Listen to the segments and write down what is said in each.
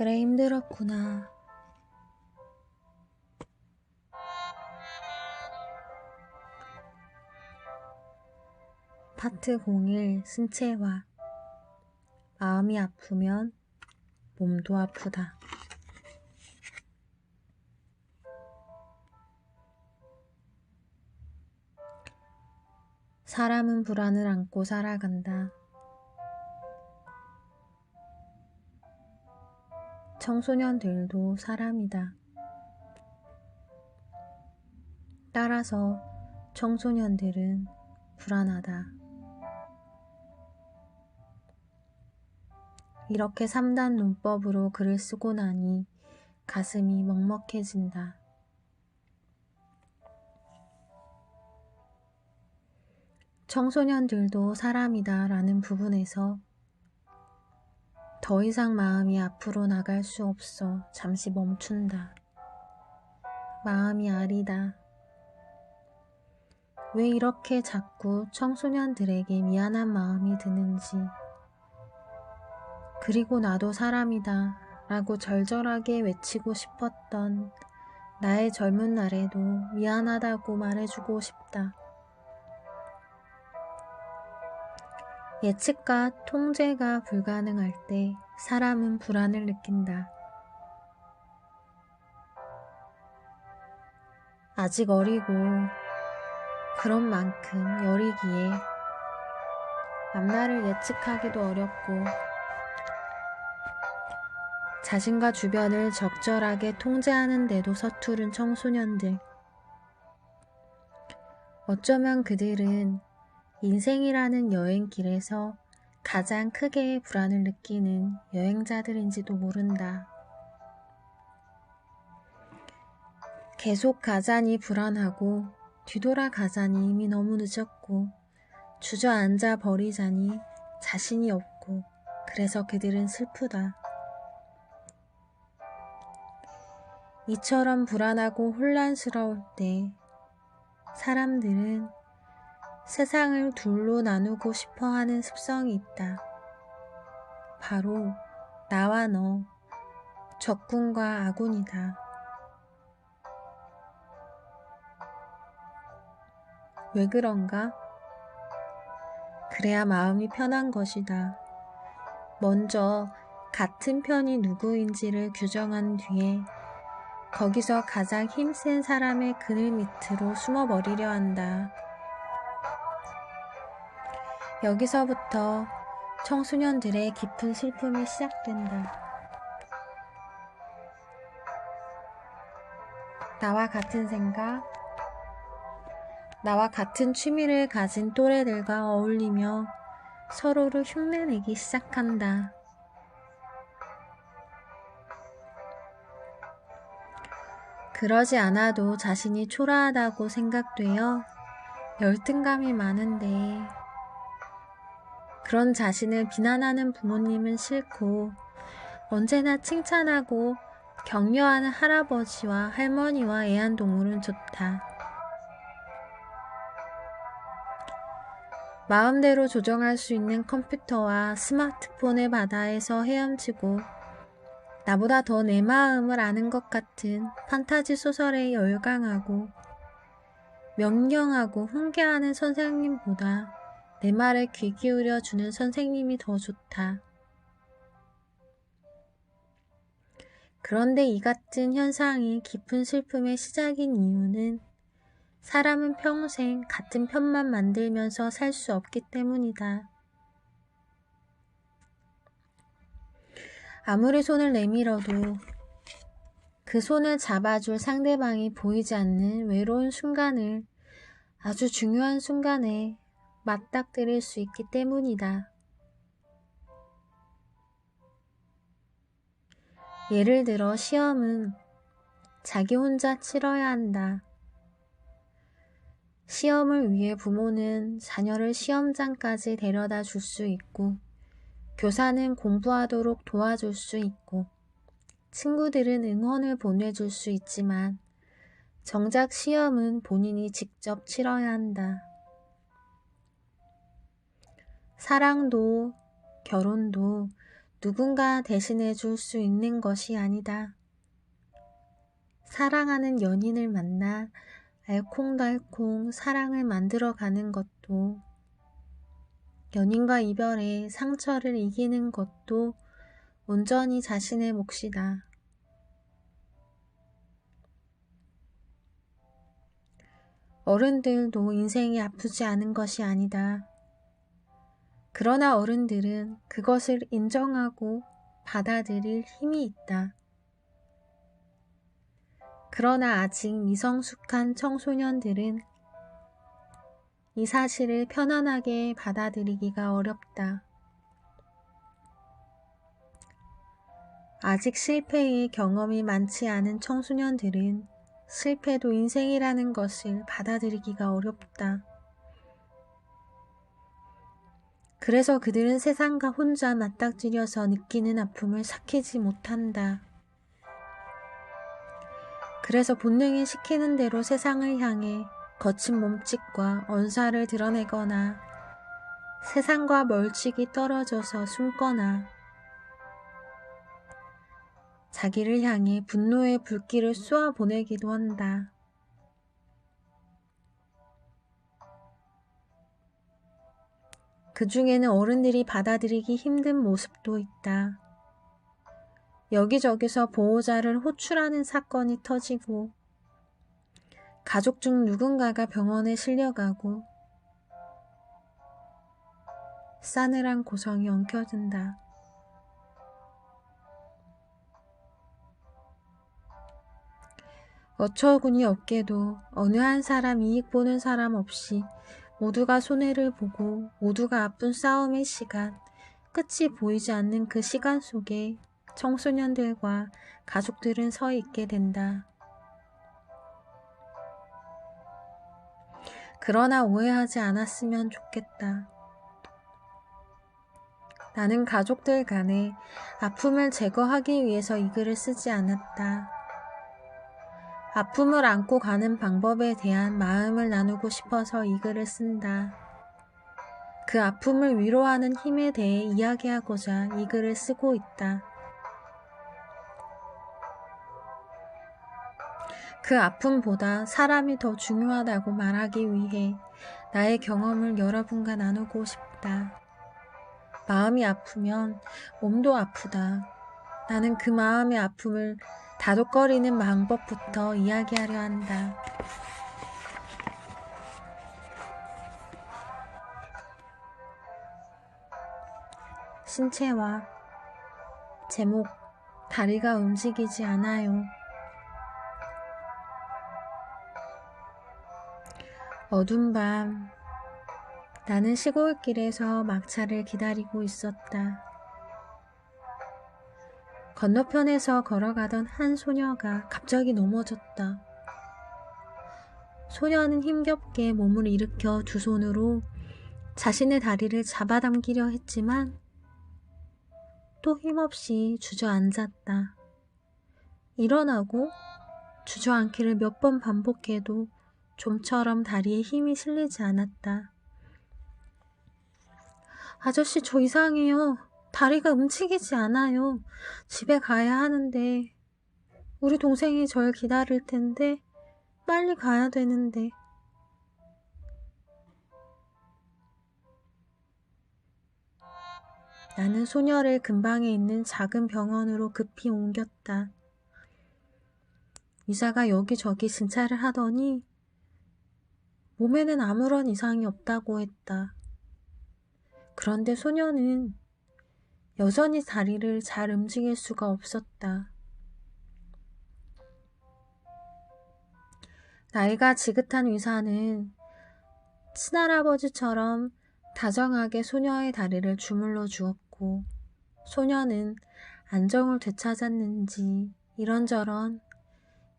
그래, 힘들었구나. 파트 01 신체화. 마음이 아프면 몸도 아프다. 사람은 불안을 안고 살아간다. 청소년들도 사람이다. 따라서 청소년들은 불안하다. 이렇게 3단 논법으로 글을 쓰고 나니 가슴이 먹먹해진다. 청소년들도 사람이다 라는 부분에서 더 이상 마음이 앞으로 나갈 수 없어 잠시 멈춘다. 마음이 아리다. 왜 이렇게 자꾸 청소년들에게 미안한 마음이 드는지, 그리고 나도 사람이다 라고 절절하게 외치고 싶었던 나의 젊은 날에도 미안하다고 말해주고 싶다. 예측과 통제가 불가능할 때 사람은 불안을 느낀다. 아직 어리고 그런 만큼 여리기에 앞날을 예측하기도 어렵고 자신과 주변을 적절하게 통제하는 데도 서투른 청소년들. 어쩌면 그들은 인생이라는 여행길에서 가장 크게 불안을 느끼는 여행자들인지도 모른다. 계속 가자니 불안하고 뒤돌아가자니 이미 너무 늦었고 주저앉아 버리자니 자신이 없고 그래서 그들은 슬프다. 이처럼 불안하고 혼란스러울 때 사람들은 세상을 둘로 나누고 싶어하는 습성이 있다. 바로 나와 너, 적군과 아군이다. 왜 그런가? 그래야 마음이 편한 것이다. 먼저 같은 편이 누구인지를 규정한 뒤에 거기서 가장 힘센 사람의 그늘 밑으로 숨어버리려 한다. 여기서부터 청소년들의 깊은 슬픔이 시작된다. 나와 같은 생각, 나와 같은 취미를 가진 또래들과 어울리며 서로를 흉내내기 시작한다. 그러지 않아도 자신이 초라하다고 생각되어 열등감이 많은데 그런 자신을 비난하는 부모님은 싫고 언제나 칭찬하고 격려하는 할아버지와 할머니와 애완동물은 좋다. 마음대로 조정할 수 있는 컴퓨터와 스마트폰의 바다에서 헤엄치고 나보다 더 내 마음을 아는 것 같은 판타지 소설에 열광하고 명령하고 훈계하는 선생님보다 내 말에 귀 기울여 주는 선생님이 더 좋다. 그런데 이 같은 현상이 깊은 슬픔의 시작인 이유는 사람은 평생 같은 편만 만들면서 살 수 없기 때문이다. 아무리 손을 내밀어도 그 손을 잡아줄 상대방이 보이지 않는 외로운 순간을 아주 중요한 순간에 맞닥뜨릴 수 있기 때문이다. 예를 들어 시험은 자기 혼자 치러야 한다. 시험을 위해 부모는 자녀를 시험장까지 데려다 줄 수 있고 교사는 공부하도록 도와줄 수 있고 친구들은 응원을 보내줄 수 있지만 정작 시험은 본인이 직접 치러야 한다. 사랑도 결혼도 누군가 대신해 줄 수 있는 것이 아니다. 사랑하는 연인을 만나 알콩달콩 사랑을 만들어가는 것도, 연인과 이별에 상처를 이기는 것도 온전히 자신의 몫이다. 어른들도 인생이 아프지 않은 것이 아니다. 그러나 어른들은 그것을 인정하고 받아들일 힘이 있다. 그러나 아직 미성숙한 청소년들은 이 사실을 편안하게 받아들이기가 어렵다. 아직 실패의 경험이 많지 않은 청소년들은 실패도 인생이라는 것을 받아들이기가 어렵다. 그래서 그들은 세상과 혼자 맞닥뜨려서 느끼는 아픔을 삭히지 못한다. 그래서 본능이 시키는 대로 세상을 향해 거친 몸짓과 언사를 드러내거나 세상과 멀찍이 떨어져서 숨거나 자기를 향해 분노의 불길을 쏘아보내기도 한다. 그 중에는 어른들이 받아들이기 힘든 모습도 있다. 여기저기서 보호자를 호출하는 사건이 터지고 가족 중 누군가가 병원에 실려가고 싸늘한 고성이 엉켜든다. 어처구니 없게도 어느 한 사람 이익 보는 사람 없이 모두가 손해를 보고 모두가 아픈 싸움의 시간, 끝이 보이지 않는 그 시간 속에 청소년들과 가족들은 서 있게 된다. 그러나 오해하지 않았으면 좋겠다. 나는 가족들 간의 아픔을 제거하기 위해서 이 글을 쓰지 않았다. 아픔을 안고 가는 방법에 대한 마음을 나누고 싶어서 이 글을 쓴다. 그 아픔을 위로하는 힘에 대해 이야기하고자 이 글을 쓰고 있다. 그 아픔보다 사람이 더 중요하다고 말하기 위해 나의 경험을 여러분과 나누고 싶다. 마음이 아프면 몸도 아프다. 나는 그 마음의 아픔을 다독거리는 방법부터 이야기하려 한다. 신체와 제목, 다리가 움직이지 않아요. 어두운 밤, 나는 시골길에서 막차를 기다리고 있었다. 건너편에서 걸어가던 한 소녀가 갑자기 넘어졌다. 소녀는 힘겹게 몸을 일으켜 두 손으로 자신의 다리를 잡아당기려 했지만 또 힘없이 주저앉았다. 일어나고 주저앉기를 몇 번 반복해도 좀처럼 다리에 힘이 실리지 않았다. 아저씨, 저 이상해요. 다리가 움직이지 않아요. 집에 가야 하는데, 우리 동생이 절 기다릴 텐데, 빨리 가야 되는데. 나는 소녀를 근방에 있는 작은 병원으로 급히 옮겼다. 의사가 여기저기 진찰을 하더니 몸에는 아무런 이상이 없다고 했다. 그런데 소녀는 여전히 다리를 잘 움직일 수가 없었다. 나이가 지긋한 의사는 친할아버지처럼 다정하게 소녀의 다리를 주물러 주었고, 소녀는 안정을 되찾았는지 이런저런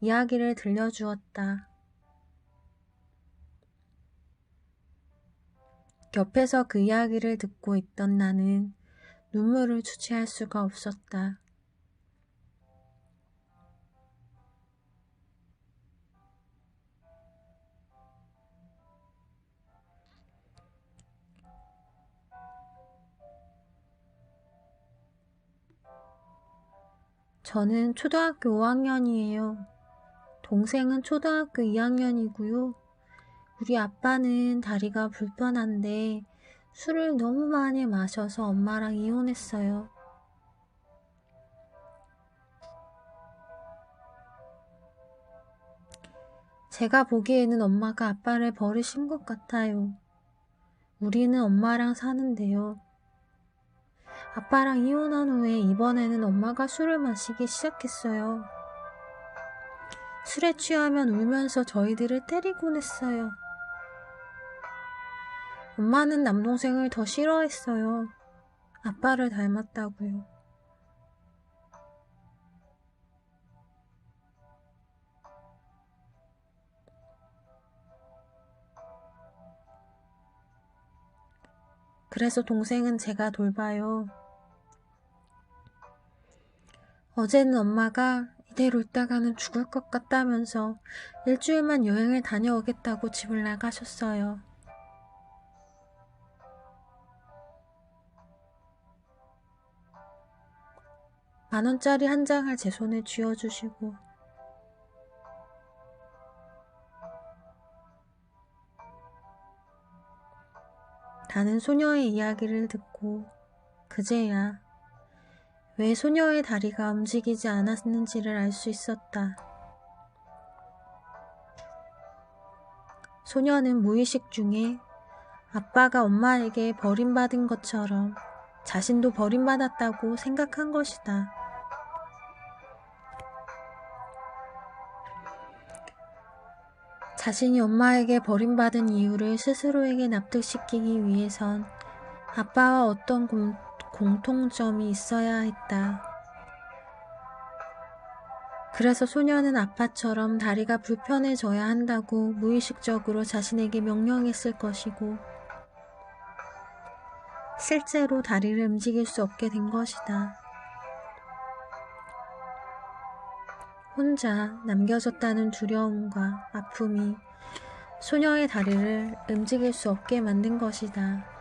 이야기를 들려주었다. 옆에서 그 이야기를 듣고 있던 나는 눈물을 주체할 수가 없었다. 저는 초등학교 5학년이에요. 동생은 초등학교 2학년이고요. 우리 아빠는 다리가 불편한데 술을 너무 많이 마셔서 엄마랑 이혼했어요. 제가 보기에는 엄마가 아빠를 버리신 것 같아요. 우리는 엄마랑 사는데요. 아빠랑 이혼한 후에 이번에는 엄마가 술을 마시기 시작했어요. 술에 취하면 울면서 저희들을 때리곤 했어요. 엄마는 남동생을 더 싫어했어요. 아빠를 닮았다고요. 그래서 동생은 제가 돌봐요. 어제는 엄마가 이대로 있다가는 죽을 것 같다면서 일주일만 여행을 다녀오겠다고 집을 나가셨어요. 만원짜리 한 장을 제 손에 쥐어주시고 나는 소녀의 이야기를 듣고 그제야 왜 소녀의 다리가 움직이지 않았는지를 알 수 있었다. 소녀는 무의식 중에 아빠가 엄마에게 버림받은 것처럼 자신도 버림받았다고 생각한 것이다. 자신이 엄마에게 버림받은 이유를 스스로에게 납득시키기 위해선 아빠와 어떤 공통점이 있어야 했다. 그래서 소녀는 아빠처럼 다리가 불편해져야 한다고 무의식적으로 자신에게 명령했을 것이고 실제로 다리를 움직일 수 없게 된 것이다. 혼자 남겨졌다는 두려움과 아픔이 소녀의 다리를 움직일 수 없게 만든 것이다.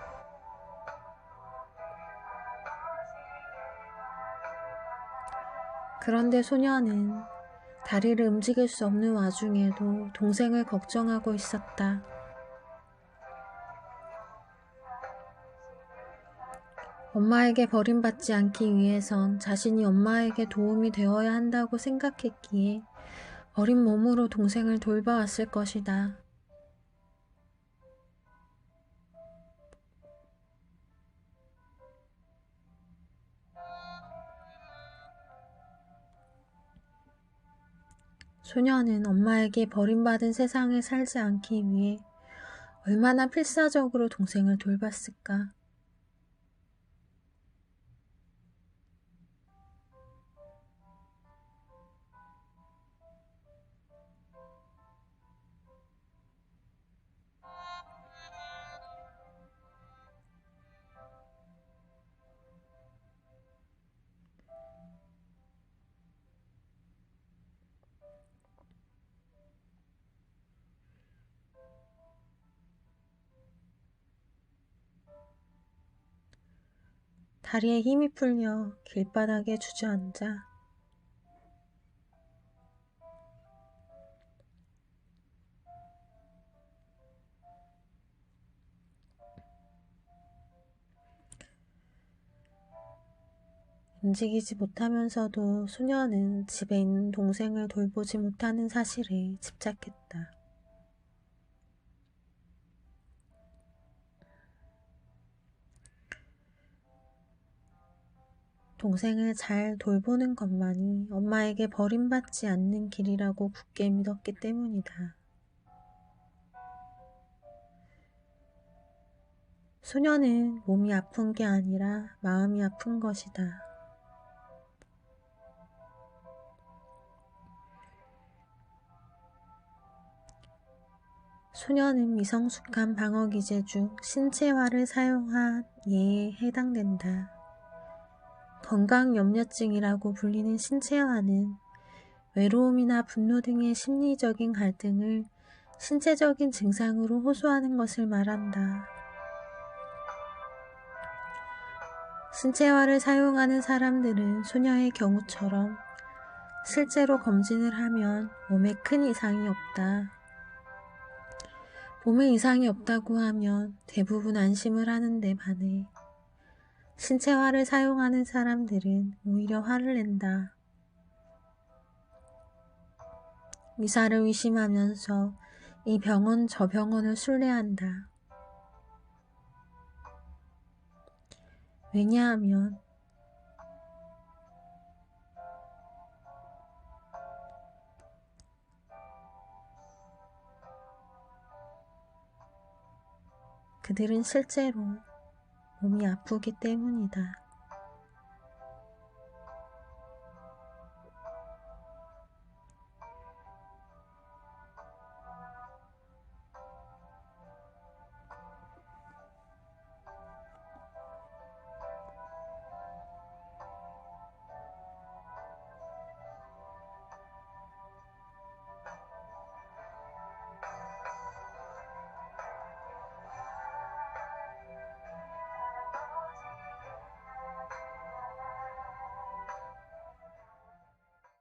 그런데 소녀는 다리를 움직일 수 없는 와중에도 동생을 걱정하고 있었다. 엄마에게 버림받지 않기 위해선 자신이 엄마에게 도움이 되어야 한다고 생각했기에 어린 몸으로 동생을 돌봐왔을 것이다. 소녀는 엄마에게 버림받은 세상에 살지 않기 위해 얼마나 필사적으로 동생을 돌봤을까? 다리에 힘이 풀려 길바닥에 주저앉아 움직이지 못하면서도 소녀는 집에 있는 동생을 돌보지 못하는 사실에 집착했다. 동생을 잘 돌보는 것만이 엄마에게 버림받지 않는 길이라고 굳게 믿었기 때문이다. 소녀는 몸이 아픈 게 아니라 마음이 아픈 것이다. 소녀는 미성숙한 방어기제 중 신체화를 사용한 예에 해당된다. 건강염려증이라고 불리는 신체화는 외로움이나 분노 등의 심리적인 갈등을 신체적인 증상으로 호소하는 것을 말한다. 신체화를 사용하는 사람들은 소녀의 경우처럼 실제로 검진을 하면 몸에 큰 이상이 없다. 몸에 이상이 없다고 하면 대부분 안심을 하는데 반해 신체화를 사용하는 사람들은 오히려 화를 낸다. 의사를 의심하면서 이 병원 저 병원을 순례한다. 왜냐하면 그들은 실제로 몸이 아프기 때문이다.